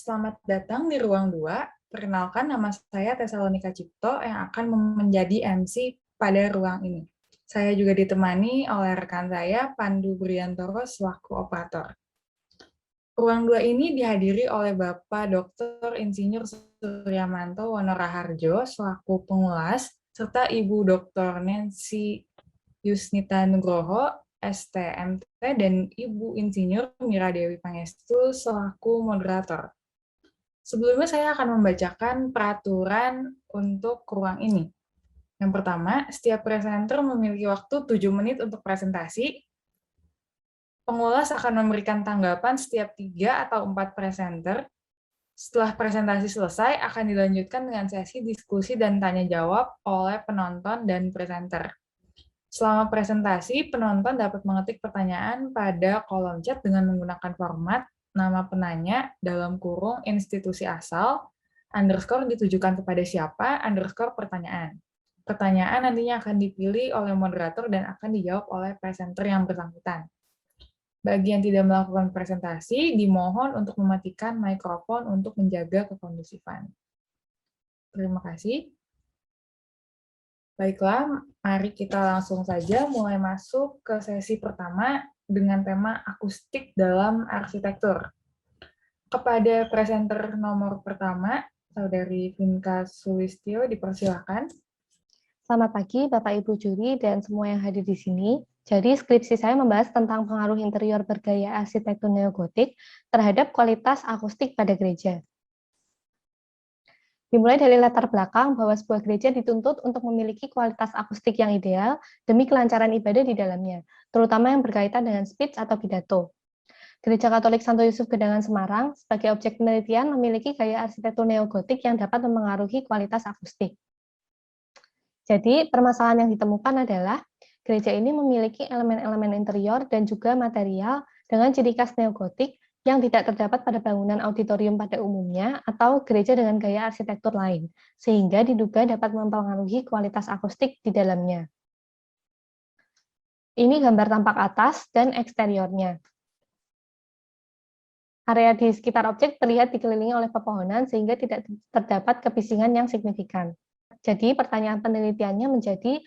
Selamat datang di Ruang 2. Perkenalkan, nama saya Tesalonika Cipto yang akan menjadi MC pada ruang ini. Saya juga ditemani oleh rekan saya, Pandu Briantoro, selaku operator. Ruang 2 ini dihadiri oleh Bapak Dr. Insinyur Suryamanto Wonoraharjo, selaku pengulas, serta Ibu Dr. Nancy Yusnita Nugroho, STMT, dan Ibu Insinyur Mira Dewi Pangestu, selaku moderator. Sebelumnya saya akan membacakan peraturan untuk ruang ini. Yang pertama, setiap presenter memiliki waktu 7 menit untuk presentasi. Pengulas akan memberikan tanggapan setiap 3 atau 4 presenter. Setelah presentasi selesai, akan dilanjutkan dengan sesi diskusi dan tanya-jawab oleh penonton dan presenter. Selama presentasi, penonton dapat mengetik pertanyaan pada kolom chat dengan menggunakan format nama penanya dalam kurung institusi asal, underscore ditujukan kepada siapa, underscore pertanyaan. Pertanyaan nantinya akan dipilih oleh moderator dan akan dijawab oleh presenter yang bersangkutan. Bagi yang tidak melakukan presentasi, dimohon untuk mematikan mikrofon untuk menjaga kekondusifan. Terima kasih. Baiklah, mari kita langsung saja mulai masuk ke sesi pertama dengan tema akustik dalam arsitektur. Kepada presenter nomor pertama, Saudari Vinka Sulistyo, dipersilakan. Selamat pagi, Bapak Ibu juri dan semua yang hadir di sini. Jadi, skripsi saya membahas tentang pengaruh interior bergaya arsitektur neogotik terhadap kualitas akustik pada gereja. Dimulai dari latar belakang bahwa sebuah gereja dituntut untuk memiliki kualitas akustik yang ideal demi kelancaran ibadah di dalamnya, terutama yang berkaitan dengan speech atau pidato. Gereja Katolik Santo Yusuf Gedangan Semarang sebagai objek penelitian memiliki gaya arsitektur neogotik yang dapat mempengaruhi kualitas akustik. Jadi, permasalahan yang ditemukan adalah gereja ini memiliki elemen-elemen interior dan juga material dengan ciri khas neogotik yang tidak terdapat pada bangunan auditorium pada umumnya atau gereja dengan gaya arsitektur lain, sehingga diduga dapat mempengaruhi kualitas akustik di dalamnya. Ini gambar tampak atas dan eksteriornya. Area di sekitar objek terlihat dikelilingi oleh pepohonan sehingga tidak terdapat kebisingan yang signifikan. Jadi pertanyaan penelitiannya menjadi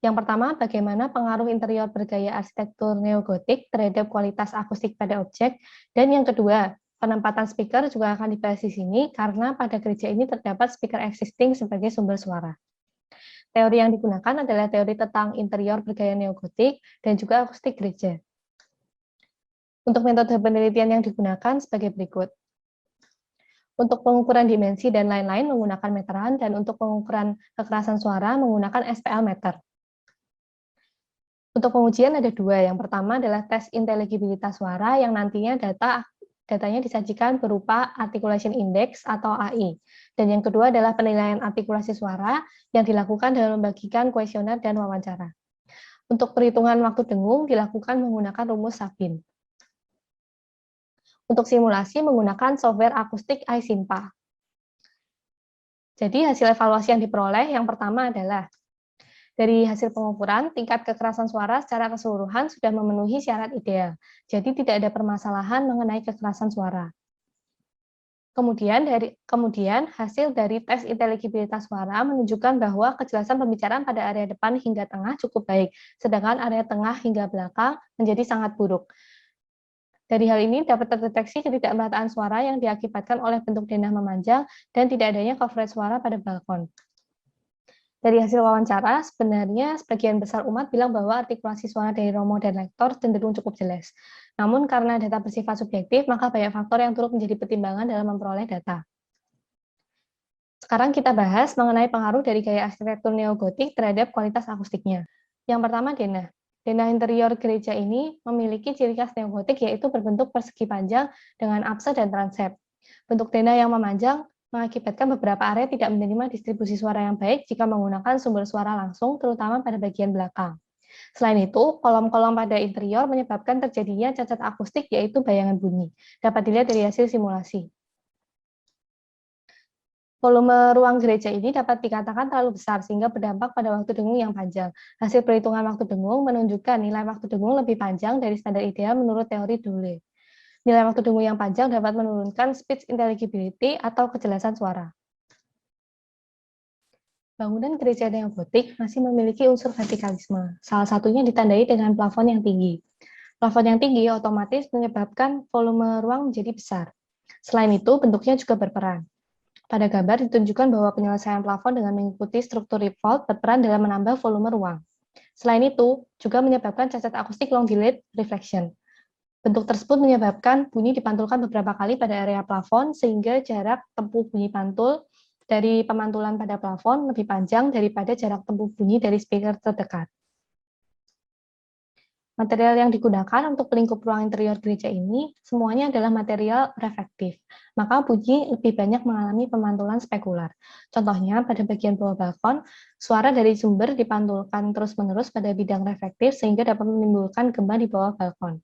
yang pertama, bagaimana pengaruh interior bergaya arsitektur neogotik terhadap kualitas akustik pada objek, dan yang kedua, penempatan speaker juga akan dibahas di sini karena pada gereja ini terdapat speaker existing sebagai sumber suara. Teori yang digunakan adalah teori tentang interior bergaya neogotik dan juga akustik gereja. Untuk metode penelitian yang digunakan sebagai berikut. Untuk pengukuran dimensi dan lain-lain menggunakan meteran, dan untuk pengukuran kekerasan suara menggunakan SPL meter. Untuk pengujian ada dua. Yang pertama adalah tes inteligibilitas suara yang nantinya datanya disajikan berupa articulation index atau AI. Dan yang kedua adalah penilaian artikulasi suara yang dilakukan dalam membagikan kuesioner dan wawancara. Untuk perhitungan waktu dengung dilakukan menggunakan rumus Sabin. Untuk simulasi menggunakan software akustik iSimpa. Jadi hasil evaluasi yang diperoleh yang pertama adalah dari hasil pengukuran, tingkat kekerasan suara secara keseluruhan sudah memenuhi syarat ideal. Jadi tidak ada permasalahan mengenai kekerasan suara. Kemudian hasil dari tes inteligibilitas suara menunjukkan bahwa kejelasan pembicaraan pada area depan hingga tengah cukup baik, sedangkan area tengah hingga belakang menjadi sangat buruk. Dari hal ini dapat terdeteksi ketidakmerataan suara yang diakibatkan oleh bentuk denah memanjang dan tidak adanya coverage suara pada balkon. Dari hasil wawancara, sebenarnya sebagian besar umat bilang bahwa artikulasi suara dari romo dan lektor cenderung cukup jelas. Namun karena data bersifat subjektif, maka banyak faktor yang turut menjadi pertimbangan dalam memperoleh data. Sekarang kita bahas mengenai pengaruh dari gaya arsitektur neogotik terhadap kualitas akustiknya. Yang pertama, denah. Denah interior gereja ini memiliki ciri khas neogotik yaitu berbentuk persegi panjang dengan apse dan transept. Bentuk denah yang memanjang mengakibatkan beberapa area tidak menerima distribusi suara yang baik jika menggunakan sumber suara langsung, terutama pada bagian belakang. Selain itu, kolom-kolom pada interior menyebabkan terjadinya cacat akustik, yaitu bayangan bunyi. Dapat dilihat dari hasil simulasi. Volume ruang gereja ini dapat dikatakan terlalu besar, sehingga berdampak pada waktu dengung yang panjang. Hasil perhitungan waktu dengung menunjukkan nilai waktu dengung lebih panjang dari standar ideal menurut teori Dooley. Nilai waktu tunggu yang panjang dapat menurunkan speech intelligibility atau kejelasan suara. Bangunan gereja neogotik masih memiliki unsur vertikalisme, salah satunya ditandai dengan plafon yang tinggi. Plafon yang tinggi otomatis menyebabkan volume ruang menjadi besar. Selain itu, bentuknya juga berperan. Pada gambar ditunjukkan bahwa penyelesaian plafon dengan mengikuti struktur rip vault berperan dalam menambah volume ruang. Selain itu, juga menyebabkan cacat akustik long delayed reflection. Bentuk tersebut menyebabkan bunyi dipantulkan beberapa kali pada area plafon sehingga jarak tempuh bunyi pantul dari pemantulan pada plafon lebih panjang daripada jarak tempuh bunyi dari speaker terdekat. Material yang digunakan untuk pelingkup ruang interior gereja ini semuanya adalah material reflektif, maka bunyi lebih banyak mengalami pemantulan spekular. Contohnya, pada bagian bawah balkon, suara dari sumber dipantulkan terus-menerus pada bidang reflektif sehingga dapat menimbulkan gema di bawah balkon.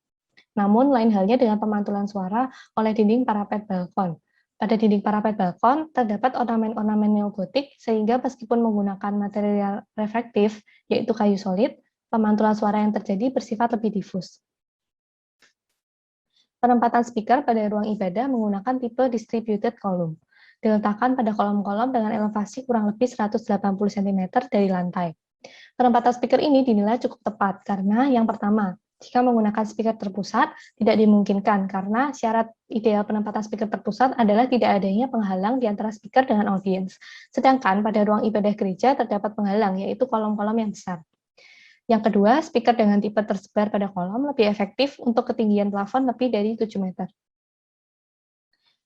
Namun, lain halnya dengan pemantulan suara oleh dinding parapet balkon. Pada dinding parapet balkon, terdapat ornamen-ornamen neogotik, sehingga meskipun menggunakan material reflektif, yaitu kayu solid, pemantulan suara yang terjadi bersifat lebih difus. Penempatan speaker pada ruang ibadah menggunakan tipe distributed column. Diletakkan pada kolom-kolom dengan elevasi kurang lebih 180 cm dari lantai. Penempatan speaker ini dinilai cukup tepat karena yang pertama, jika menggunakan speaker terpusat, tidak dimungkinkan karena syarat ideal penempatan speaker terpusat adalah tidak adanya penghalang di antara speaker dengan audiens. Sedangkan pada ruang ibadah gereja terdapat penghalang, yaitu kolom-kolom yang besar. Yang kedua, speaker dengan tipe tersebar pada kolom lebih efektif untuk ketinggian plafon lebih dari 7 meter.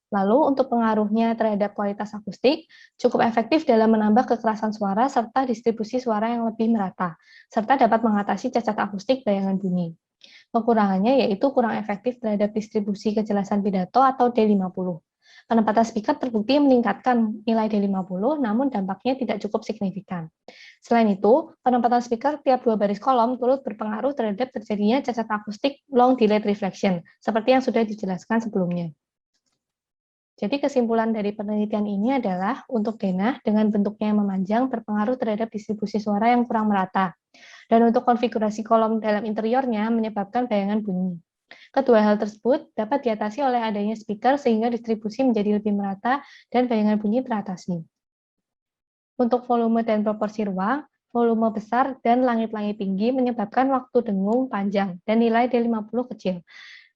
Lalu, untuk pengaruhnya terhadap kualitas akustik, cukup efektif dalam menambah kekerasan suara serta distribusi suara yang lebih merata, serta dapat mengatasi cacat akustik bayangan bunyi. Kekurangannya yaitu kurang efektif terhadap distribusi kejelasan pidato atau D50. Penempatan speaker terbukti meningkatkan nilai D50, namun dampaknya tidak cukup signifikan. Selain itu, penempatan speaker tiap 2 baris kolom turut berpengaruh terhadap terjadinya cacat akustik long delayed reflection, seperti yang sudah dijelaskan sebelumnya. Jadi kesimpulan dari penelitian ini adalah untuk denah dengan bentuknya yang memanjang berpengaruh terhadap distribusi suara yang kurang merata. Dan untuk konfigurasi kolom dalam interiornya menyebabkan bayangan bunyi. Kedua hal tersebut dapat diatasi oleh adanya speaker sehingga distribusi menjadi lebih merata dan bayangan bunyi teratasi. Untuk volume dan proporsi ruang, volume besar dan langit-langit tinggi menyebabkan waktu dengung panjang dan nilai D50 kecil.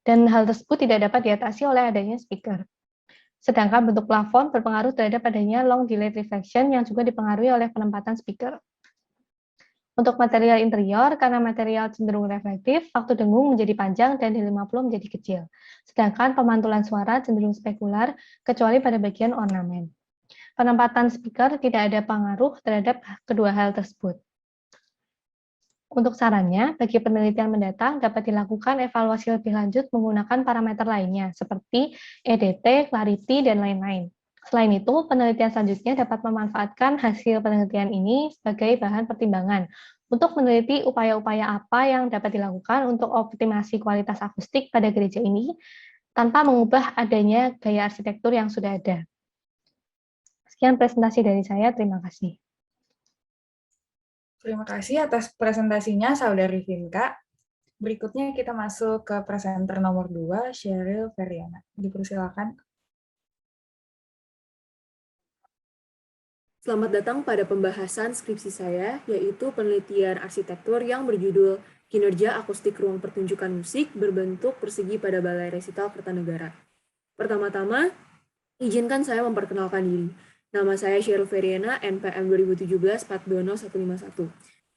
Dan hal tersebut tidak dapat diatasi oleh adanya speaker. Sedangkan bentuk plafon berpengaruh terhadap adanya long delayed reflection yang juga dipengaruhi oleh penempatan speaker. Untuk material interior, karena material cenderung reflektif, waktu dengung menjadi panjang dan D50 menjadi kecil. Sedangkan pemantulan suara cenderung spekular, kecuali pada bagian ornamen. Penempatan speaker tidak ada pengaruh terhadap kedua hal tersebut. Untuk sarannya, bagi penelitian mendatang dapat dilakukan evaluasi lebih lanjut menggunakan parameter lainnya, seperti EDT, clarity, dan lain-lain. Selain itu, penelitian selanjutnya dapat memanfaatkan hasil penelitian ini sebagai bahan pertimbangan untuk meneliti upaya-upaya apa yang dapat dilakukan untuk optimasi kualitas akustik pada gereja ini tanpa mengubah adanya gaya arsitektur yang sudah ada. Sekian presentasi dari saya, terima kasih. Terima kasih atas presentasinya, Saudari Vinka. Berikutnya kita masuk ke presenter nomor 2, Sheryl Feriana. Dipersilakan. Selamat datang pada pembahasan skripsi saya, yaitu penelitian arsitektur yang berjudul Kinerja Akustik Ruang Pertunjukan Musik Berbentuk Persegi pada Balai Resital Kertanegara. Pertama-tama, izinkan saya memperkenalkan diri. Nama saya Sheryl Feriana, NPM 2017-420-151.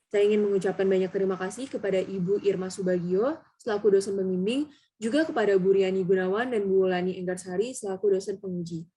Saya ingin mengucapkan banyak terima kasih kepada Ibu Irma Subagio, selaku dosen pembimbing, juga kepada Bu Riani Gunawan dan Bu Lani Enggarsari, selaku dosen penguji.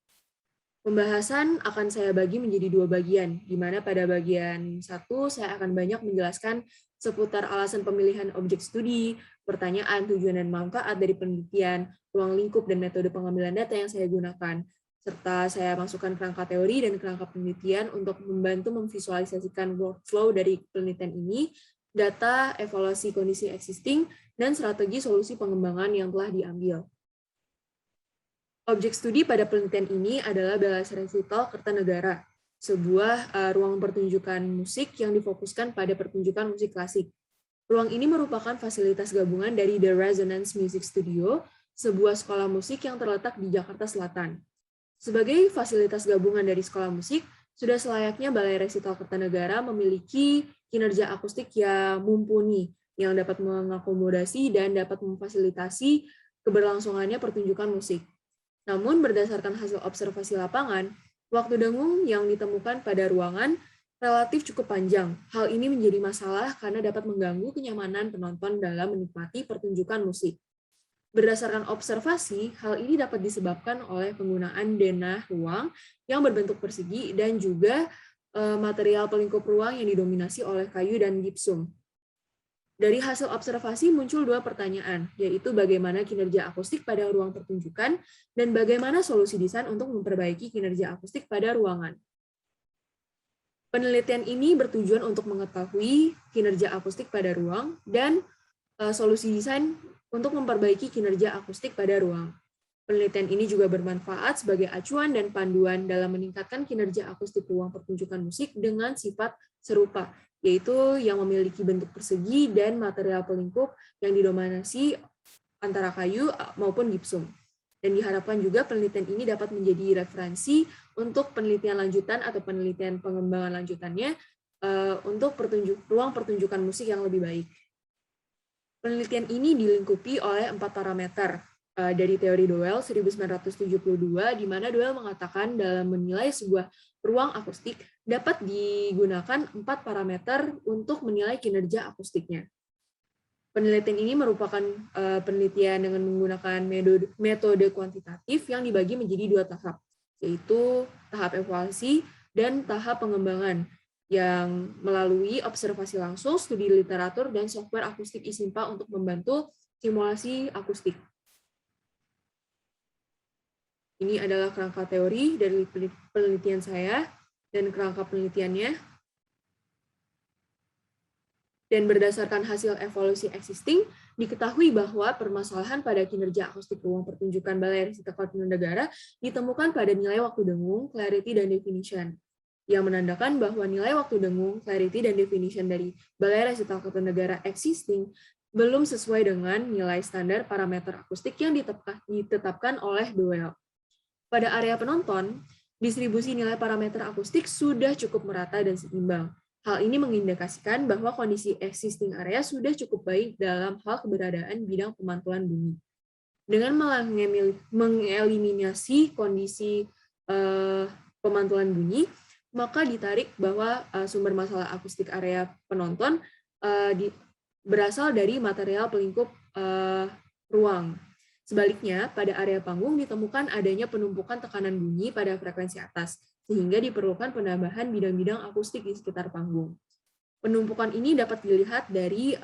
Pembahasan akan saya bagi menjadi 2 bagian, di mana pada bagian 1 saya akan banyak menjelaskan seputar alasan pemilihan objek studi, pertanyaan, tujuan, dan manfaat dari penelitian, ruang lingkup, dan metode pengambilan data yang saya gunakan, serta saya masukkan kerangka teori dan kerangka penelitian untuk membantu memvisualisasikan workflow dari penelitian ini, data, evaluasi kondisi existing, dan strategi solusi pengembangan yang telah diambil. Objek studi pada penelitian ini adalah Balai Resital Kertanegara, sebuah ruang pertunjukan musik yang difokuskan pada pertunjukan musik klasik. Ruang ini merupakan fasilitas gabungan dari The Resonance Music Studio, sebuah sekolah musik yang terletak di Jakarta Selatan. Sebagai fasilitas gabungan dari sekolah musik, sudah selayaknya Balai Resital Kertanegara memiliki kinerja akustik yang mumpuni, yang dapat mengakomodasi dan dapat memfasilitasi keberlangsungannya pertunjukan musik. Namun, berdasarkan hasil observasi lapangan, waktu dengung yang ditemukan pada ruangan relatif cukup panjang. Hal ini menjadi masalah karena dapat mengganggu kenyamanan penonton dalam menikmati pertunjukan musik. Berdasarkan observasi, hal ini dapat disebabkan oleh penggunaan denah ruang yang berbentuk persegi dan juga material pelingkup ruang yang didominasi oleh kayu dan gipsum. Dari hasil observasi muncul dua pertanyaan, yaitu bagaimana kinerja akustik pada ruang pertunjukan dan bagaimana solusi desain untuk memperbaiki kinerja akustik pada ruangan. Penelitian ini bertujuan untuk mengetahui kinerja akustik pada ruang dan solusi desain untuk memperbaiki kinerja akustik pada ruang. Penelitian ini juga bermanfaat sebagai acuan dan panduan dalam meningkatkan kinerja akustik ruang pertunjukan musik dengan sifat serupa, yaitu yang memiliki bentuk persegi dan material pelingkup yang didominasi antara kayu maupun gipsum. Dan diharapkan juga penelitian ini dapat menjadi referensi untuk penelitian lanjutan atau penelitian pengembangan lanjutannya untuk ruang pertunjukan musik yang lebih baik. Penelitian ini dilingkupi oleh 4 parameter dari teori Doel 1972, di mana Doel mengatakan dalam menilai sebuah ruang akustik dapat digunakan 4 parameter untuk menilai kinerja akustiknya. Penelitian ini merupakan penelitian dengan menggunakan metode kuantitatif yang dibagi menjadi 2 tahap, yaitu tahap evaluasi dan tahap pengembangan yang melalui observasi langsung, studi literatur, dan software akustik ISIMPA untuk membantu simulasi akustik. Ini adalah kerangka teori dari penelitian saya dan kerangka penelitiannya. Dan berdasarkan hasil evaluasi existing, diketahui bahwa permasalahan pada kinerja akustik ruang pertunjukan Balai Resital Kertanegara ditemukan pada nilai waktu dengung, clarity, dan definition, yang menandakan bahwa nilai waktu dengung, clarity, dan definition dari Balai Resital Kertanegara existing belum sesuai dengan nilai standar parameter akustik yang ditetapkan oleh Doel. Pada area penonton, distribusi nilai parameter akustik sudah cukup merata dan seimbang. Hal ini mengindikasikan bahwa kondisi existing area sudah cukup baik dalam hal keberadaan bidang pemantulan bunyi. Dengan mengeliminasi kondisi pemantulan bunyi, maka ditarik bahwa sumber masalah akustik area penonton berasal dari material pelingkup ruang. Sebaliknya, pada area panggung ditemukan adanya penumpukan tekanan bunyi pada frekuensi atas, sehingga diperlukan penambahan bidang-bidang akustik di sekitar panggung. Penumpukan ini dapat dilihat dari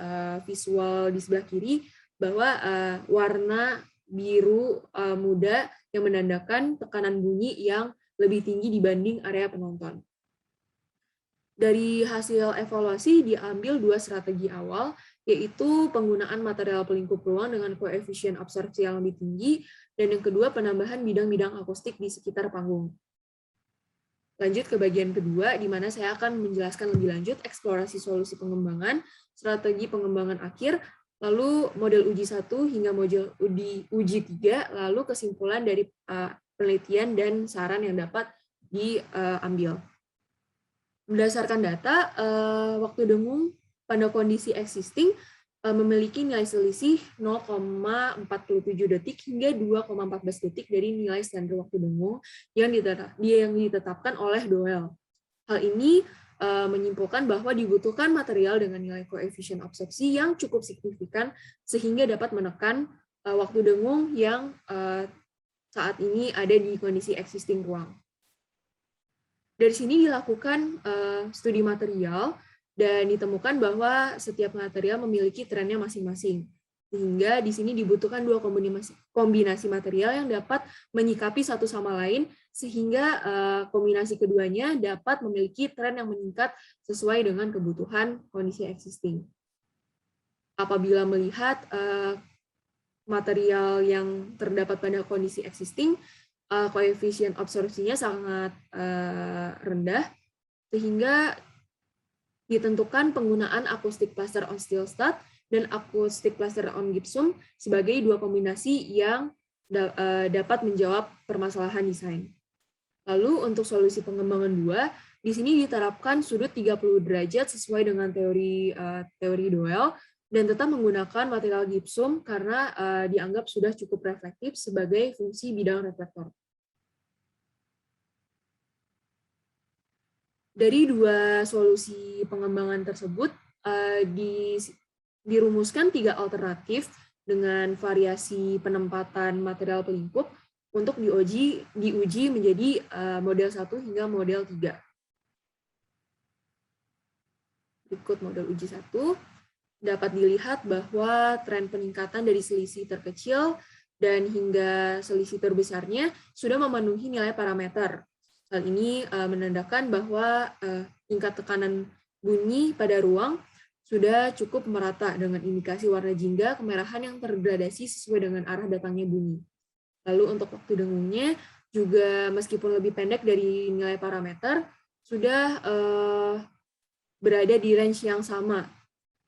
visual di sebelah kiri, bahwa warna biru muda yang menandakan tekanan bunyi yang lebih tinggi dibanding area penonton. Dari hasil evaluasi diambil 2 strategi awal, yaitu penggunaan material pelingkup ruang dengan koefisien absorpsi yang lebih tinggi, dan yang kedua penambahan bidang-bidang akustik di sekitar panggung. Lanjut ke bagian kedua, di mana saya akan menjelaskan lebih lanjut eksplorasi solusi pengembangan, strategi pengembangan akhir, lalu model uji 1 hingga model uji 3, lalu kesimpulan dari penelitian dan saran yang dapat diambil. Berdasarkan data, waktu dengung pada kondisi existing memiliki nilai selisih 0,47 detik hingga 2,14 detik dari nilai standar waktu dengung yang ditetapkan oleh Doel. Hal ini menyimpulkan bahwa dibutuhkan material dengan nilai koefisien absorpsi yang cukup signifikan sehingga dapat menekan waktu dengung yang saat ini ada di kondisi existing ruang. Dari sini dilakukan studi material dan ditemukan bahwa setiap material memiliki trennya masing-masing. Sehingga di sini dibutuhkan 2 kombinasi material yang dapat menyikapi satu sama lain, sehingga kombinasi keduanya dapat memiliki tren yang meningkat sesuai dengan kebutuhan kondisi existing. Apabila melihat material yang terdapat pada kondisi existing, koefisien absorpsinya sangat rendah, sehingga ditentukan penggunaan akustik plaster on steel stud dan acoustic plaster on gypsum sebagai dua kombinasi yang dapat menjawab permasalahan desain. Lalu untuk solusi pengembangan 2, di sini diterapkan sudut 30 derajat sesuai dengan teori Doyle dan tetap menggunakan material gypsum karena dianggap sudah cukup reflektif sebagai fungsi bidang reflektor. Dari dua solusi pengembangan tersebut, dirumuskan 3 alternatif dengan variasi penempatan material pelingkup untuk diuji menjadi model 1 hingga model 3. Berikut model uji 1, dapat dilihat bahwa tren peningkatan dari selisih terkecil dan hingga selisih terbesarnya sudah memenuhi nilai parameter. Hal ini menandakan bahwa tingkat tekanan bunyi pada ruang sudah cukup merata dengan indikasi warna jingga kemerahan yang tergradasi sesuai dengan arah datangnya bunyi. Lalu untuk waktu dengungnya juga meskipun lebih pendek dari nilai parameter, sudah berada di range yang sama.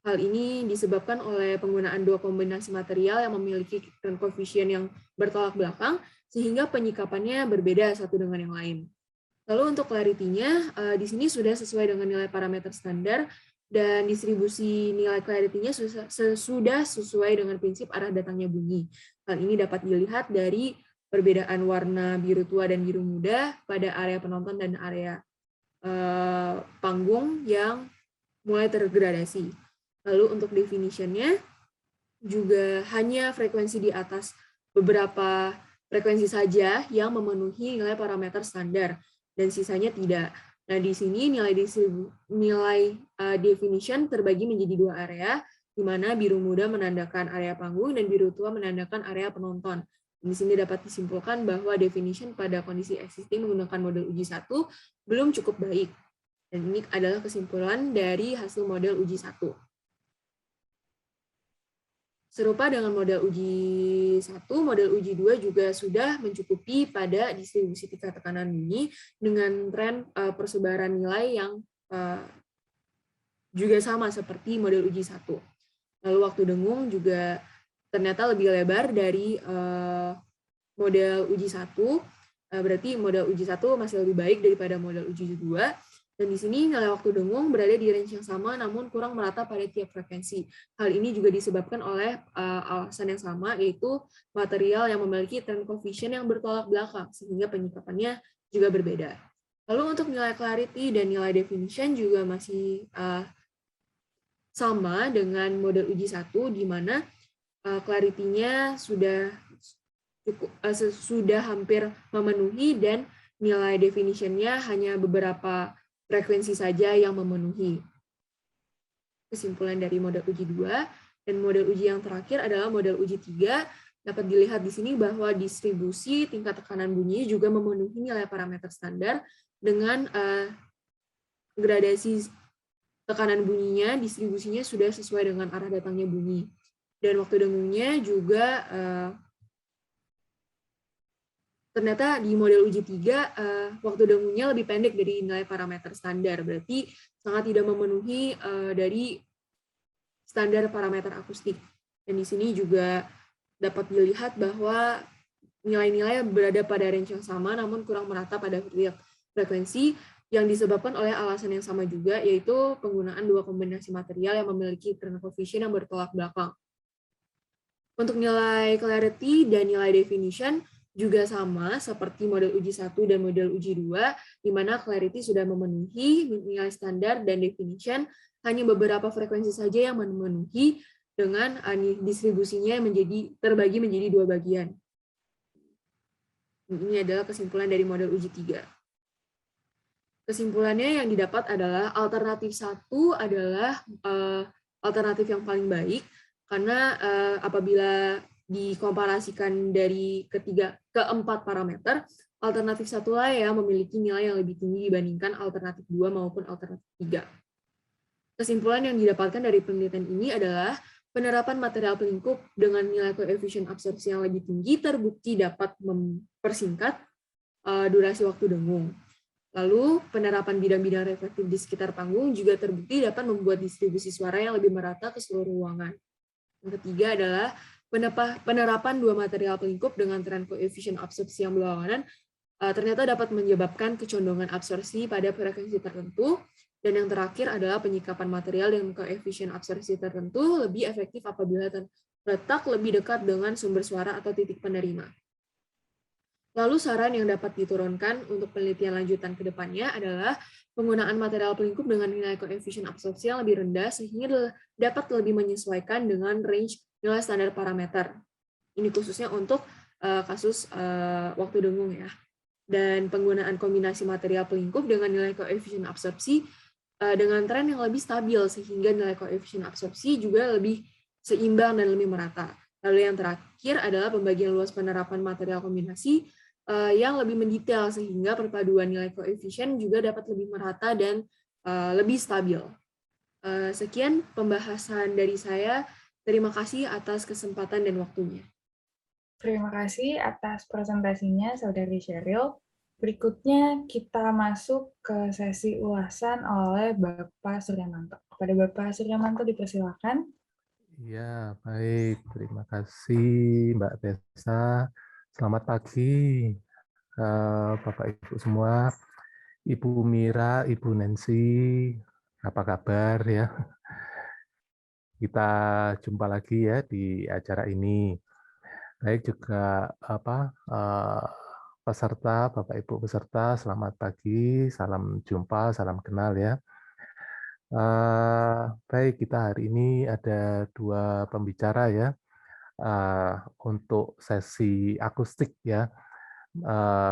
Hal ini disebabkan oleh penggunaan dua kombinasi material yang memiliki tren koefisien yang bertolak belakang, sehingga penyikapannya berbeda satu dengan yang lain. Lalu untuk clarity-nya, di sini sudah sesuai dengan nilai parameter standar, dan distribusi nilai clarity-nya sudah sesuai dengan prinsip arah datangnya bunyi. Hal ini dapat dilihat dari perbedaan warna biru tua dan biru muda pada area penonton dan area panggung yang mulai tergradasi. Lalu untuk definition-nya juga hanya frekuensi di atas beberapa frekuensi saja yang memenuhi nilai parameter standar, dan sisanya tidak. Nah, di sini nilai definition terbagi menjadi dua area, di mana biru muda menandakan area panggung dan biru tua menandakan area penonton. Di sini dapat disimpulkan bahwa definition pada kondisi existing menggunakan model uji 1 belum cukup baik. Dan ini adalah kesimpulan dari hasil model uji 1. Serupa dengan model uji 1, model uji 2 juga sudah mencukupi pada distribusi tingkat tekanan bunyi dengan tren persebaran nilai yang juga sama seperti model uji 1. Lalu waktu dengung juga ternyata lebih lebar dari model uji 1, berarti model uji 1 masih lebih baik daripada model uji 2. Dan di sini nilai waktu dengung berada di range yang sama namun kurang merata pada tiap frekuensi. Hal ini juga disebabkan oleh alasan yang sama, yaitu material yang memiliki tren koefisien yang bertolak belakang, sehingga penyikapannya juga berbeda. Lalu untuk nilai clarity dan nilai definition juga masih sama dengan model uji 1, di mana clarity-nya sudah hampir memenuhi dan nilai definition-nya hanya beberapa frekuensi saja yang memenuhi. Kesimpulan dari model uji 2 dan model uji yang terakhir adalah model uji 3. Dapat dilihat di sini bahwa distribusi tingkat tekanan bunyi juga memenuhi nilai parameter standar dengan gradasi tekanan bunyinya, distribusinya sudah sesuai dengan arah datangnya bunyi. Dan waktu dengungnya juga ternyata di model uji 3, waktu dengungnya lebih pendek dari nilai parameter standar, berarti sangat tidak memenuhi dari standar parameter akustik. Dan di sini juga dapat dilihat bahwa nilai-nilai berada pada range yang sama, namun kurang merata pada tiap frekuensi, yang disebabkan oleh alasan yang sama juga, yaitu penggunaan dua kombinasi material yang memiliki tren koefisien yang bertolak belakang. Untuk nilai clarity dan nilai definition, juga sama seperti model uji 1 dan model uji 2, di mana clarity sudah memenuhi nilai standar dan definition, hanya beberapa frekuensi saja yang memenuhi dengan distribusinya terbagi menjadi dua bagian. Ini adalah kesimpulan dari model uji 3. Kesimpulannya yang didapat adalah alternatif 1 adalah alternatif yang paling baik, karena apabila dikomparasikan dari keempat parameter, alternatif 1 lah yang memiliki nilai yang lebih tinggi dibandingkan alternatif 2 maupun alternatif 3. Kesimpulan yang didapatkan dari penelitian ini adalah penerapan material pelingkup dengan nilai koefisien absorpsi yang lebih tinggi terbukti dapat mempersingkat durasi waktu dengung. Lalu penerapan bidang-bidang reflektif di sekitar panggung juga terbukti dapat membuat distribusi suara yang lebih merata ke seluruh ruangan. Yang ketiga adalah penerapan dua material pelingkup dengan tren koefisien absorpsi yang berlawanan ternyata dapat menyebabkan kecondongan absorpsi pada frekuensi tertentu. Dan yang terakhir adalah penyikapan material dengan koefisien absorpsi tertentu lebih efektif apabila terletak lebih dekat dengan sumber suara atau titik penerima. Lalu saran yang dapat diturunkan untuk penelitian lanjutan ke depannya adalah penggunaan material pelingkup dengan nilai koefisien absorpsi yang lebih rendah sehingga dapat lebih menyesuaikan dengan range nilai standar parameter. Ini khususnya untuk kasus waktu dengung ya. Dan penggunaan kombinasi material pelingkup dengan nilai koefisien absorpsi dengan tren yang lebih stabil sehingga nilai koefisien absorpsi juga lebih seimbang dan lebih merata. Lalu yang terakhir adalah pembagian luas penerapan material kombinasi yang lebih mendetail sehingga perpaduan nilai koefisien juga dapat lebih merata dan lebih stabil. Sekian pembahasan dari saya. Terima kasih atas kesempatan dan waktunya. Terima kasih atas presentasinya, Saudari Sheryl. Berikutnya kita masuk ke sesi ulasan oleh Bapak Suryamanto. Kepada Bapak Suryamanto dipersilakan. Ya, baik. Terima kasih Mbak Tessa. Selamat pagi Bapak Ibu semua. Ibu Mira, Ibu Nancy, apa kabar ya? Kita jumpa lagi ya di acara ini. Baik juga peserta, Bapak Ibu peserta, selamat pagi, salam jumpa, salam kenal ya. Baik, kita hari ini ada 2 pembicara ya untuk sesi akustik ya,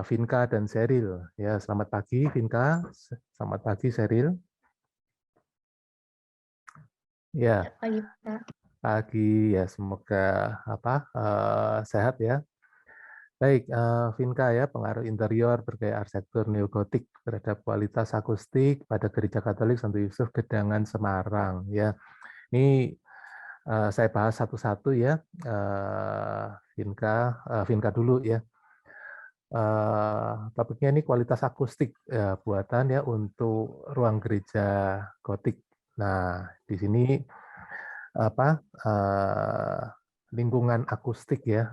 Vinka dan Sheryl ya. Selamat pagi Vinka, selamat pagi Sheryl. Ya, Pagi, Pak. pagi ya, semoga sehat ya. Baik, Vinka ya, pengaruh interior bergaya arsitektur neogotik terhadap kualitas akustik pada Gereja Katolik Santo Yusuf Gedangan Semarang ya. Ini saya bahas satu-satu ya, Vinka dulu ya. Topiknya ini kualitas akustik ya, buatan ya untuk ruang gereja gotik. Nah, di sini lingkungan akustik ya,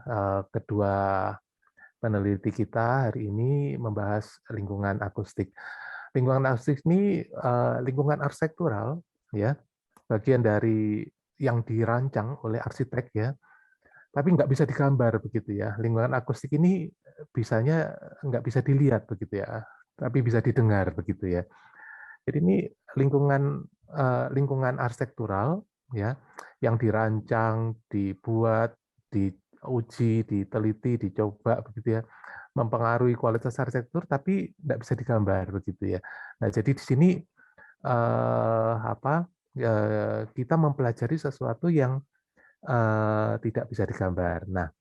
kedua peneliti kita hari ini membahas lingkungan akustik. Lingkungan akustik ini lingkungan arsitektural ya, bagian dari yang dirancang oleh arsitek ya, tapi nggak bisa digambar begitu ya. Lingkungan akustik ini bisanya nggak bisa dilihat begitu ya, tapi bisa didengar begitu ya. Jadi ini lingkungan arsitektural ya, yang dirancang, dibuat, diuji, diteliti, dicoba begitu ya, mempengaruhi kualitas arsitektur, tapi tidak bisa digambar begitu ya. Nah, jadi di sini kita mempelajari sesuatu yang tidak bisa digambar. Nah,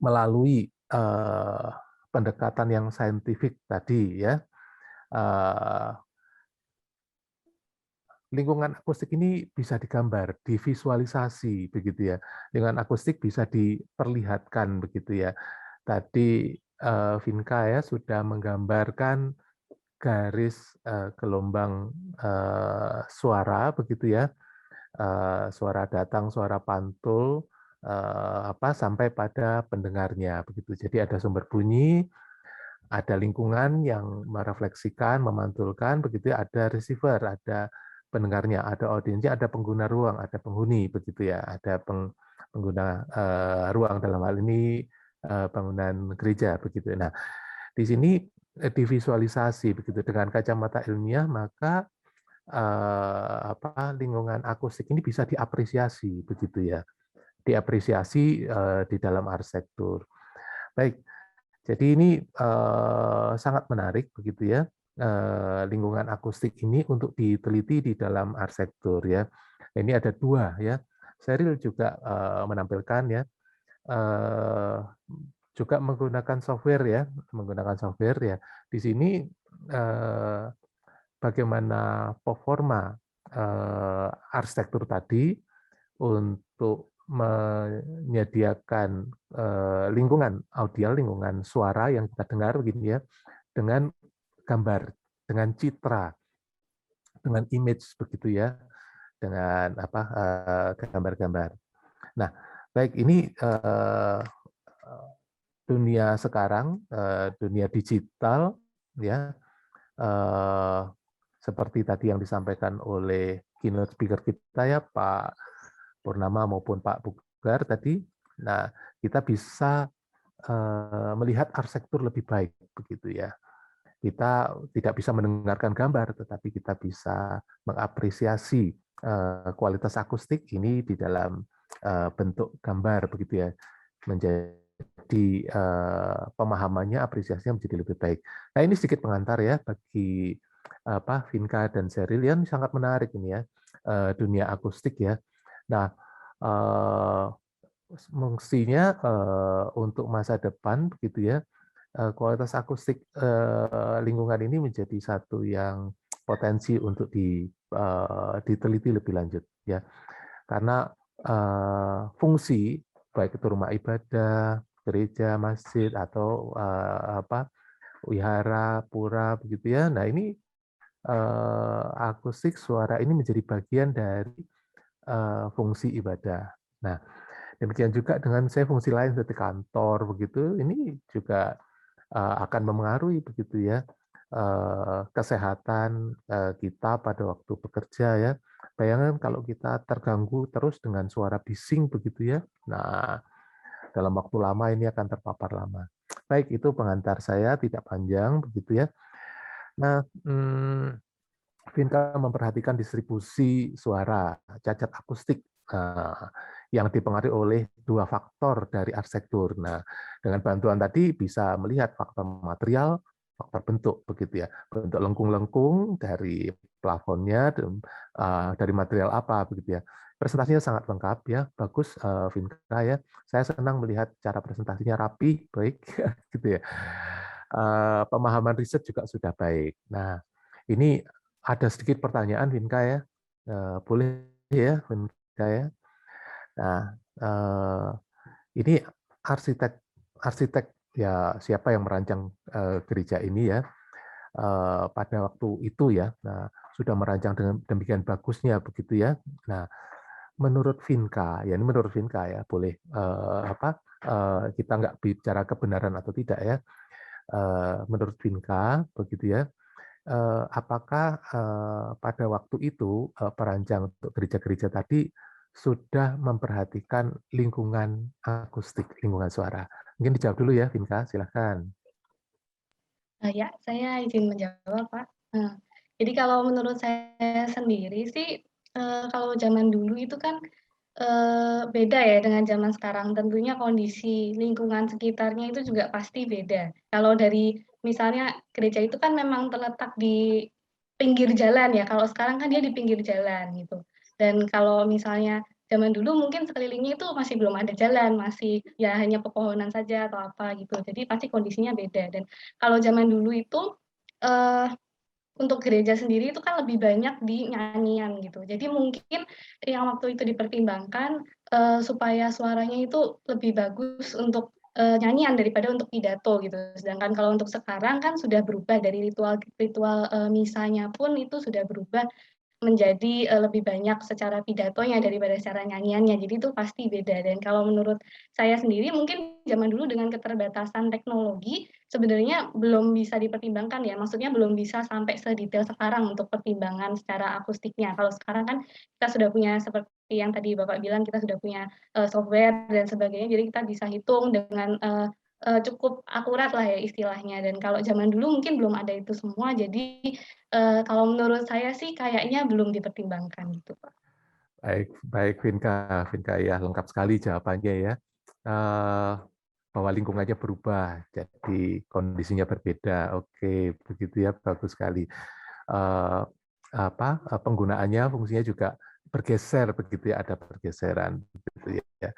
melalui pendekatan yang saintifik tadi ya, lingkungan akustik ini bisa digambar, divisualisasi begitu ya. Lingkungan akustik bisa diperlihatkan begitu ya. Tadi Vinka ya sudah menggambarkan garis gelombang suara begitu ya. Suara datang, suara pantul sampai pada pendengarnya begitu. Jadi ada sumber bunyi, ada lingkungan yang merefleksikan, memantulkan begitu ya, ada receiver, ada pendengarnya, ada audiensnya, ada pengguna ruang, ada penghuni begitu ya, ada pengguna ruang dalam hal ini bangunan gereja begitu. Nah, di sini divisualisasi begitu dengan kacamata ilmiah, maka lingkungan akustik ini bisa diapresiasi begitu ya, diapresiasi di dalam arsitektur. Baik, jadi ini sangat menarik begitu ya, lingkungan akustik ini untuk diteliti di dalam arsitektur ya. Ini ada 2 ya. Sheryl juga menampilkan ya, juga menggunakan software ya, ya. Di sini bagaimana performa arsitektur tadi untuk menyediakan lingkungan audial, lingkungan suara yang kita dengar begini ya, dengan gambar, dengan citra, dengan image begitu ya, dengan gambar-gambar. Nah, baik ini dunia sekarang, dunia digital, ya, seperti tadi yang disampaikan oleh keynote speaker kita ya, Pak Purnama maupun Pak Bugar tadi. Nah, kita bisa melihat arsitektur lebih baik, begitu ya. Kita tidak bisa mendengarkan gambar, tetapi kita bisa mengapresiasi kualitas akustik ini di dalam bentuk gambar, begitu ya. Menjadi pemahamannya, apresiasinya menjadi lebih baik. Nah, ini sedikit pengantar ya bagi Vinka dan Serilian, sangat menarik ini ya, dunia akustik ya. Nah, fungsinya untuk masa depan begitu ya, kualitas akustik lingkungan ini menjadi satu yang potensi untuk diteliti lebih lanjut ya, karena fungsi baik itu rumah ibadah, gereja, masjid atau wihara, pura begitu ya. Nah ini akustik suara ini menjadi bagian dari fungsi ibadah. Nah, demikian juga dengan saya fungsi lain seperti kantor begitu, ini juga akan memengaruhi begitu ya kesehatan kita pada waktu bekerja ya. Bayangkan kalau kita terganggu terus dengan suara bising begitu ya. Nah, dalam waktu lama ini akan terpapar lama. Baik, itu pengantar saya tidak panjang begitu ya. Nah, Vinka memperhatikan distribusi suara, cacat akustik yang dipengaruhi oleh dua faktor dari arsitektur. Nah, dengan bantuan tadi bisa melihat faktor material, faktor bentuk, begitu ya. Bentuk lengkung-lengkung dari plafonnya, dari material apa, begitu ya. Presentasinya sangat lengkap ya, bagus Vinka ya. Saya senang melihat cara presentasinya rapi, baik, gitu ya. Pemahaman riset juga sudah baik. Nah, ini ada sedikit pertanyaan, Vinka ya. Boleh ya, Vinka ya. Nah, ini arsitek ya, siapa yang merancang gereja ini ya pada waktu itu ya. Nah, sudah merancang dengan demikian bagusnya begitu ya. Nah, menurut Vinka, ya ini menurut Vinka ya, boleh kita nggak bicara kebenaran atau tidak ya. Menurut Vinka begitu ya. Apakah pada waktu itu perancang untuk gereja-gereja tadi sudah memperhatikan lingkungan akustik, lingkungan suara? Mungkin dijawab dulu ya, Vinka, silahkan. Ya, saya izin menjawab, Pak. Jadi kalau menurut saya sendiri sih, kalau zaman dulu itu kan beda ya dengan zaman sekarang. Tentunya kondisi lingkungan sekitarnya itu juga pasti beda. Kalau dari misalnya gereja itu kan memang terletak di pinggir jalan ya, kalau sekarang kan dia di pinggir jalan gitu. Dan kalau misalnya zaman dulu mungkin sekelilingnya itu masih belum ada jalan, masih ya hanya pepohonan saja atau apa gitu. Jadi pasti kondisinya beda. Dan kalau zaman dulu itu untuk gereja sendiri itu kan lebih banyak di nyanyian gitu. Jadi mungkin yang waktu itu dipertimbangkan supaya suaranya itu lebih bagus untuk nyanyian daripada untuk pidato gitu. Sedangkan kalau untuk sekarang kan sudah berubah dari ritual misanya pun itu sudah berubah menjadi lebih banyak secara pidatonya daripada secara nyanyiannya. Jadi itu pasti beda. Dan kalau menurut saya sendiri mungkin zaman dulu dengan keterbatasan teknologi sebenarnya belum bisa dipertimbangkan ya. Maksudnya belum bisa sampai sedetail sekarang untuk pertimbangan secara akustiknya. Kalau sekarang kan kita sudah punya seperti yang tadi Bapak bilang, kita sudah punya software dan sebagainya. Jadi kita bisa hitung dengan cukup akurat lah ya istilahnya. Dan kalau zaman dulu mungkin belum ada itu semua. Jadi kalau menurut saya sih kayaknya belum dipertimbangkan gitu, Pak. Baik, Vinka. Vinka ya, lengkap sekali jawabannya ya. Bahwa lingkungannya berubah, jadi kondisinya berbeda. Oke, begitu ya, bagus sekali. Penggunaannya, fungsinya juga bergeser begitu ya, ada pergeseran begitu ya.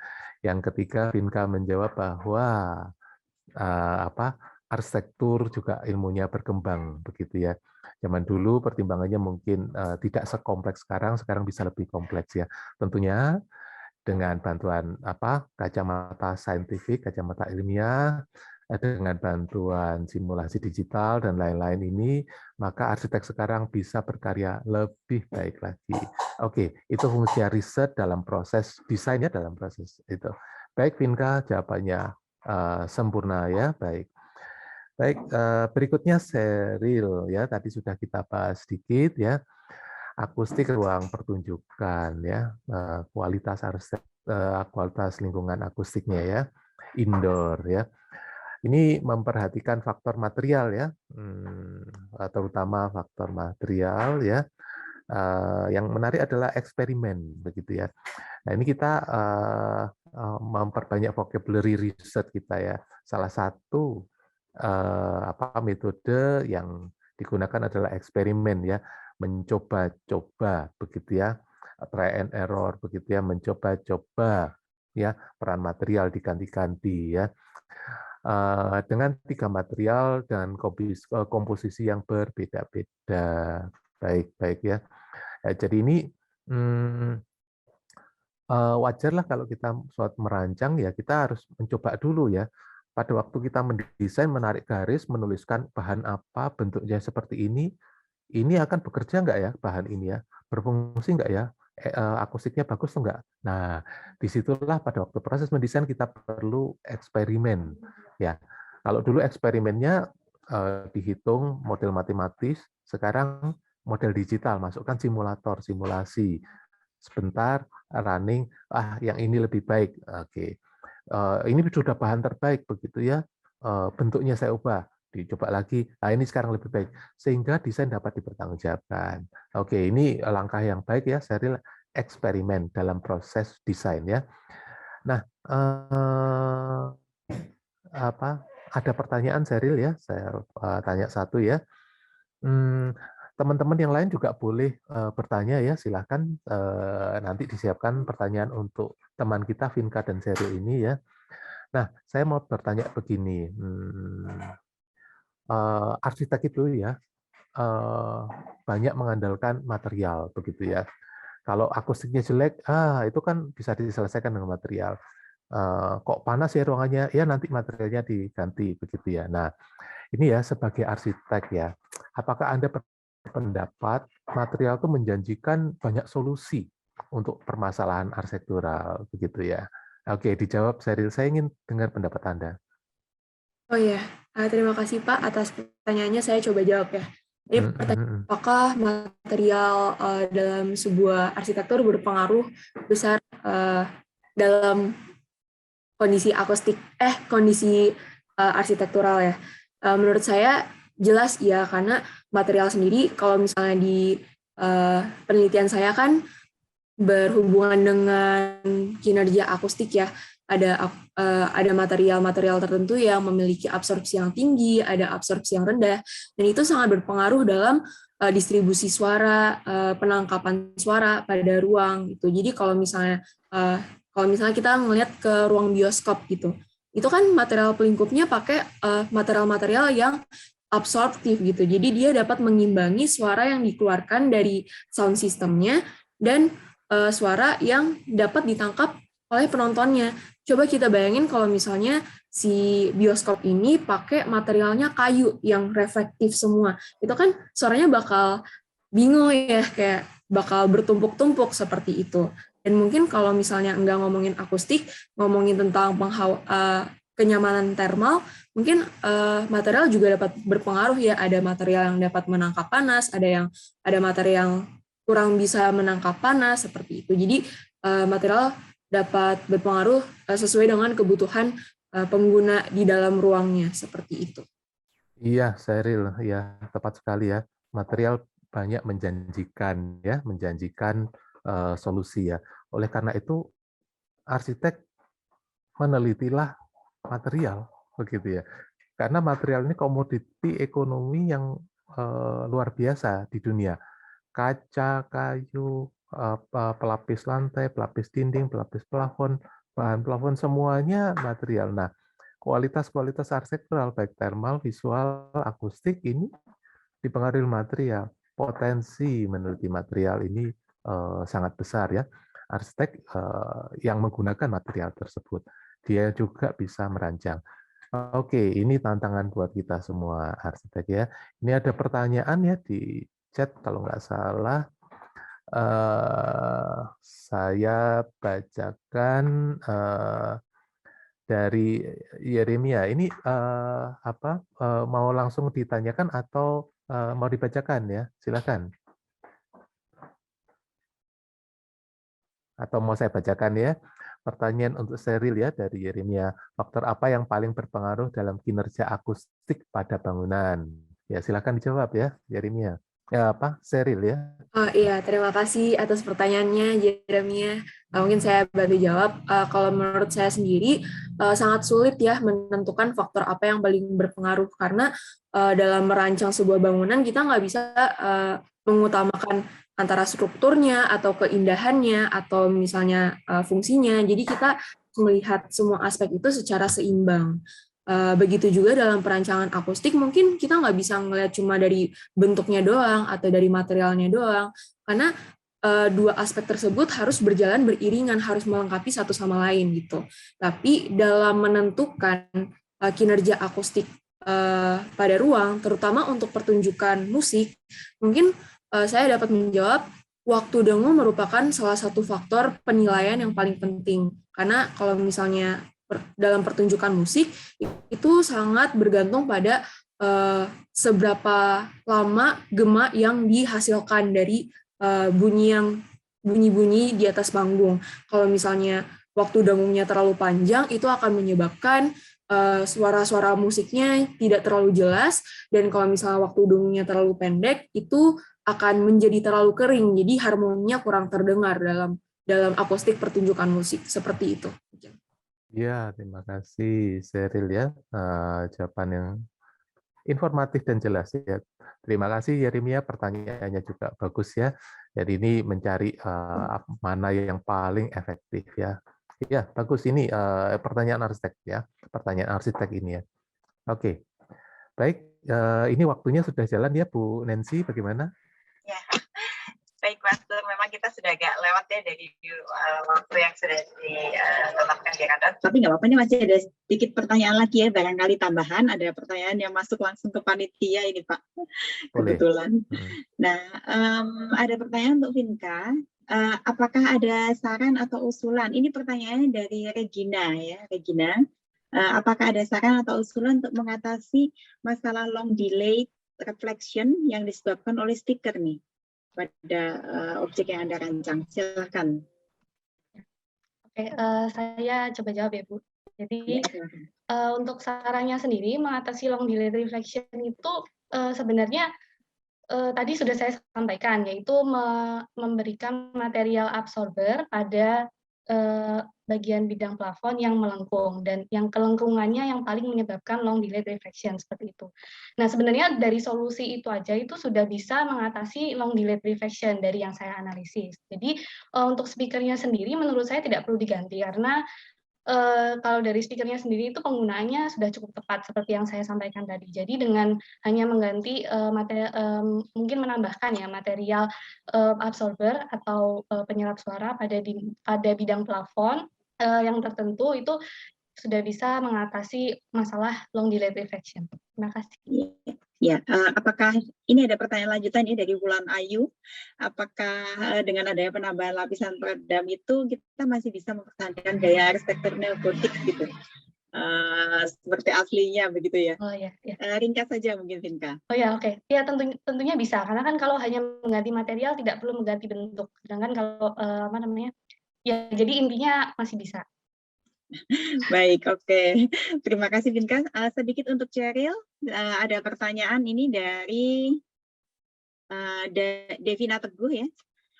Yang ketiga, Vinka menjawab bahwa arsitektur juga ilmunya berkembang begitu ya. Zaman dulu pertimbangannya mungkin tidak sekompleks sekarang bisa lebih kompleks ya. Tentunya dengan bantuan kacamata saintifik, kacamata ilmiah, dengan bantuan simulasi digital dan lain-lain ini, maka arsitek sekarang bisa berkarya lebih baik lagi. Oke, itu fungsi riset dalam proses desainnya, dalam proses itu. Baik, Vinka, jawabannya sempurna ya. Baik. Baik, berikutnya Seril ya. Tadi sudah kita bahas sedikit ya. Akustik ruang pertunjukan ya, kualitas lingkungan akustiknya ya, indoor ya. Ini memperhatikan faktor material ya, terutama faktor material ya. Yang menarik adalah eksperimen begitu ya. Nah ini kita memperbanyak vocabulary research kita ya. Salah satu metode yang digunakan adalah eksperimen ya, mencoba-coba begitu ya, try and error begitu ya, mencoba-coba ya, peran material diganti-ganti ya. Dengan 3 material dan komposisi yang berbeda-beda. Baik ya. Jadi ini wajarlah kalau kita suatu merancang ya, kita harus mencoba dulu ya. Pada waktu kita mendesain, menarik garis, menuliskan bahan apa, bentuknya seperti ini akan bekerja nggak ya bahan ini ya? Berfungsi nggak ya? Akustiknya bagus enggak? Nah, disitulah pada waktu proses mendesain kita perlu eksperimen. Ya, kalau dulu eksperimennya dihitung model matematis, sekarang model digital, masukkan simulator, simulasi. Sebentar, running, yang ini lebih baik. Oke, ini sudah bahan terbaik begitu ya. Bentuknya saya ubah, dicoba lagi. Nah, ini sekarang lebih baik sehingga desain dapat dipertanggungjawabkan. Oke, ini langkah yang baik ya, Seril, eksperimen dalam proses desain ya. Nah, ada pertanyaan Seril ya, saya tanya satu ya. Teman-teman yang lain juga boleh bertanya ya, silakan nanti disiapkan pertanyaan untuk teman kita Vinka dan Seril ini ya. Nah, saya mau bertanya begini, arsitek itu ya banyak mengandalkan material begitu ya. Kalau akustiknya jelek, itu kan bisa diselesaikan dengan material. Kok panas ya ruangannya, ya nanti materialnya diganti begitu ya. Nah, ini ya sebagai arsitek ya, apakah Anda berpendapat material itu menjanjikan banyak solusi untuk permasalahan arsitektural begitu ya? Oke, dijawab Seril. Saya ingin dengar pendapat Anda. Oh ya, terima kasih Pak atas pertanyaannya, saya coba jawab ya. Ini pertanyaan, apakah material dalam sebuah arsitektur berpengaruh besar dalam kondisi akustik, kondisi arsitektural ya? Menurut saya jelas ya, karena material sendiri kalau misalnya di penelitian saya kan berhubungan dengan kinerja akustik ya. Ada material-material tertentu yang memiliki absorpsi yang tinggi, ada absorpsi yang rendah, dan itu sangat berpengaruh dalam distribusi suara, penangkapan suara pada ruang gitu. Jadi kalau misalnya kita melihat ke ruang bioskop gitu, itu kan material pelingkupnya pakai material-material yang absorptif gitu. Jadi dia dapat mengimbangi suara yang dikeluarkan dari sound systemnya dan suara yang dapat ditangkap oleh penontonnya. Coba kita bayangin kalau misalnya si bioskop ini pakai materialnya kayu yang reflektif semua. Itu kan suaranya bakal bingung ya, kayak bakal bertumpuk-tumpuk seperti itu. Dan mungkin kalau misalnya nggak ngomongin akustik, ngomongin tentang kenyamanan thermal, mungkin material juga dapat berpengaruh ya. Ada material yang dapat menangkap panas, ada material yang kurang bisa menangkap panas seperti itu. Jadi material dapat berpengaruh sesuai dengan kebutuhan pengguna di dalam ruangnya seperti itu. Iya, Seril, ya tepat sekali ya. Material banyak menjanjikan ya, menjanjikan solusi ya. Oleh karena itu arsitek menelitilah material begitu ya. Karena material ini komoditi ekonomi yang luar biasa di dunia. Kaca, kayu, pelapis lantai, pelapis dinding, pelapis plafon, bahan plafon, semuanya material. Nah, kualitas arsitektural, baik thermal, visual, akustik, ini dipengaruhi material. Potensi meneliti material ini sangat besar ya. Arsitek yang menggunakan material tersebut, dia juga bisa merancang. Oke, ini tantangan buat kita semua arsitek ya. Ini ada pertanyaan ya di chat kalau nggak salah. Saya bacakan dari Yeremia. Ini mau langsung ditanyakan atau mau dibacakan ya? Silakan. Atau mau saya bacakan ya? Pertanyaan untuk Sheryl ya dari Yeremia. Faktor apa yang paling berpengaruh dalam kinerja akustik pada bangunan? Ya, silakan dijawab ya, Yeremia. Ya, Sheryl ya. Iya, terima kasih atas pertanyaannya, Jeremia. Mungkin saya bantu jawab. Kalau menurut saya sendiri, sangat sulit ya menentukan faktor apa yang paling berpengaruh, karena dalam merancang sebuah bangunan, kita nggak bisa mengutamakan antara strukturnya, atau keindahannya, atau misalnya fungsinya. Jadi kita melihat semua aspek itu secara seimbang. Begitu juga dalam perancangan akustik, mungkin kita nggak bisa ngelihat cuma dari bentuknya doang atau dari materialnya doang, karena dua aspek tersebut harus berjalan beriringan, harus melengkapi satu sama lain gitu. Tapi dalam menentukan kinerja akustik pada ruang, terutama untuk pertunjukan musik, mungkin saya dapat menjawab waktu dengu merupakan salah satu faktor penilaian yang paling penting. Karena kalau misalnya dalam pertunjukan musik, itu sangat bergantung pada seberapa lama gema yang dihasilkan dari bunyi-bunyi di atas panggung. Kalau misalnya waktu dengungnya terlalu panjang, itu akan menyebabkan suara-suara musiknya tidak terlalu jelas, dan kalau misalnya waktu dengungnya terlalu pendek, itu akan menjadi terlalu kering, jadi harmoninya kurang terdengar dalam akustik pertunjukan musik, seperti itu. Ya, terima kasih Sheryl ya. Jawaban yang informatif dan jelas ya. Terima kasih Yeremia, pertanyaannya juga bagus ya. Jadi ini mencari mana yang paling efektif ya. Ya, bagus ini pertanyaan arsitek ya. Pertanyaan arsitek ini ya. Oke. Baik, ini waktunya sudah jalan ya Bu Nancy, bagaimana? Ya. Baik, Master. Memang kita sudah agak lewat ya dari waktu yang sudah ditetapkan di kantor. Tapi nggak apa-apa, ini masih ada sedikit pertanyaan lagi ya, barangkali tambahan. Ada pertanyaan yang masuk langsung ke panitia ini, Pak. Boleh. Kebetulan. Nah, ada pertanyaan untuk Vinka. Apakah ada saran atau usulan? Ini pertanyaannya dari Regina ya, Regina. Apakah ada saran atau usulan untuk mengatasi masalah long delay reflection yang disebabkan oleh stiker nih pada objek yang Anda rancang? Silakan. Oke, saya coba jawab ya Bu. Jadi untuk sarannya sendiri mengatasi long delay reflection itu sebenarnya tadi sudah saya sampaikan, yaitu memberikan material absorber pada bagian bidang plafon yang melengkung, dan yang kelengkungannya yang paling menyebabkan long delay reflection seperti itu. Nah, sebenarnya dari solusi itu aja itu sudah bisa mengatasi long delay reflection dari yang saya analisis. Jadi untuk speakernya sendiri menurut saya tidak perlu diganti, karena kalau dari speakernya sendiri itu penggunaannya sudah cukup tepat seperti yang saya sampaikan tadi. Jadi dengan hanya mengganti mungkin menambahkan ya material absorber atau penyerap suara pada bidang plafon yang tertentu, itu sudah bisa mengatasi masalah long delay reflection. Terima kasih. Ya, apakah ini ada pertanyaan lanjutan ya dari Wulan Ayu? Apakah dengan adanya penambahan lapisan peredam itu kita masih bisa mempertahankan gaya arsitektur neogotik gitu, seperti aslinya begitu ya? Oh ya. Ringkas saja mungkin Vinka. Oh ya, oke. Ya tentunya bisa, karena kan kalau hanya mengganti material tidak perlu mengganti bentuk. Sedangkan kalau ya jadi intinya masih bisa. Baik, oke. Terima kasih Vinka. Sedikit untuk Sheryl, ada pertanyaan ini dari Devina Teguh ya.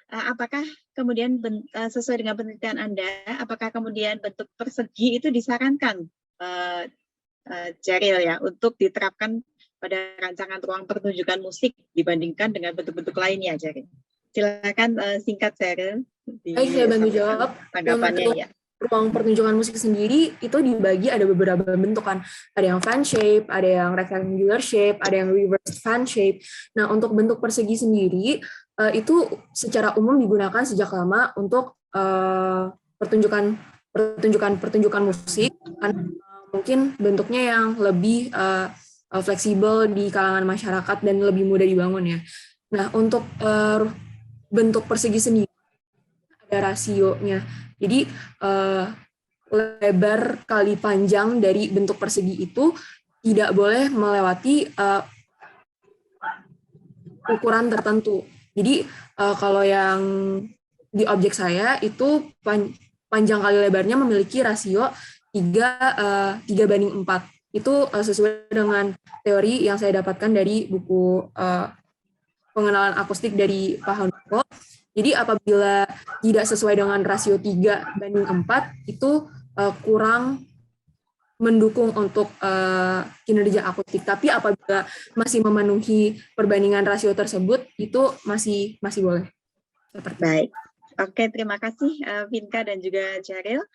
Apakah kemudian sesuai dengan penelitian Anda, apakah kemudian bentuk persegi itu disarankan, Sheryl ya, untuk diterapkan pada rancangan ruang pertunjukan musik dibandingkan dengan bentuk-bentuk lainnya, Sheryl? Silakan singkat Sheryl. Baik, saya bantu jawab. Tanggapannya ya. Ruang pertunjukan musik sendiri itu dibagi ada beberapa bentuk kan. Ada yang fan shape, ada yang rectangular shape, ada yang reverse fan shape. Nah, untuk bentuk persegi sendiri itu secara umum digunakan sejak lama untuk pertunjukan musik. mungkin bentuknya yang lebih fleksibel di kalangan masyarakat dan lebih mudah dibangun ya. Nah, untuk bentuk persegi sendiri ada rasionya. Jadi lebar kali panjang dari bentuk persegi itu tidak boleh melewati ukuran tertentu. Jadi kalau yang di objek saya itu panjang kali lebarnya memiliki rasio 3:4. Itu sesuai dengan teori yang saya dapatkan dari buku pengenalan akustik dari Pak Handoko. Jadi apabila tidak sesuai dengan rasio 3:4 itu kurang mendukung untuk kinerja akustik. Tapi apabila masih memenuhi perbandingan rasio tersebut itu masih boleh. Baik. Oke, terima kasih Vinka dan juga Jaril.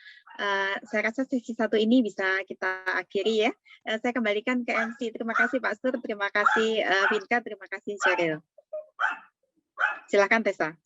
Saya rasa sesi 1 ini bisa kita akhiri ya. Saya kembalikan ke MC. Terima kasih Pak Sur, terima kasih Vinka, terima kasih Jaril. Silakan Tessa.